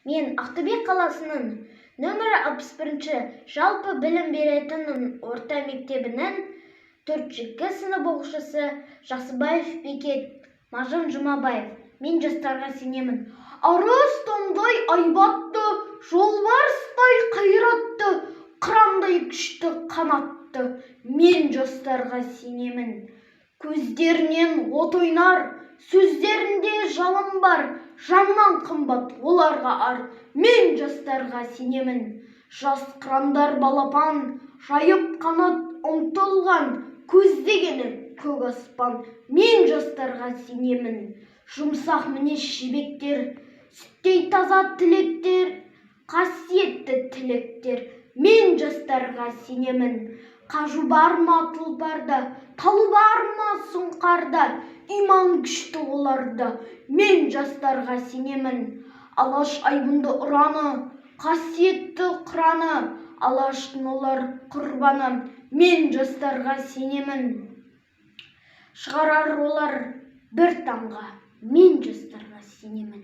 Мен Ақтөбе қаласының нөмірі 61-ші жалпы білім беретін орта мектебінің 4-ші сынып оқушысы Жақсыбаев Бекет Мажын Жұмабаев. Мен жастарға сенемін. Арыстандай айбатты, жолбарыстай қайратты, қырандай күшті қанатты. Мен жастарға сенемін. Көздерінен от ойнар, сөздерінде жалын бар, жаннан қымбат оларға ар. Мен жастарға сенемін. Жас қырандар балапан, жайып қанат ұмтылған, көздегені көк аспан. Мен жастарға сенемін. Жұмсақ мінез жебектер, сүттей таза тілектер, қасиетті тілектер. Мен жастарға сенемін. Қажу бар ма тұлпарда, талы бар ма сұңқарда, иман күшті оларда. Мен жастарға сенемін. Алаш айбынды ұраны, қасиетті құраны, алаштың олар құрбаны. Мен жастарға сенемін. Шығарар олар бір таңға. Мен жастарға сенемін.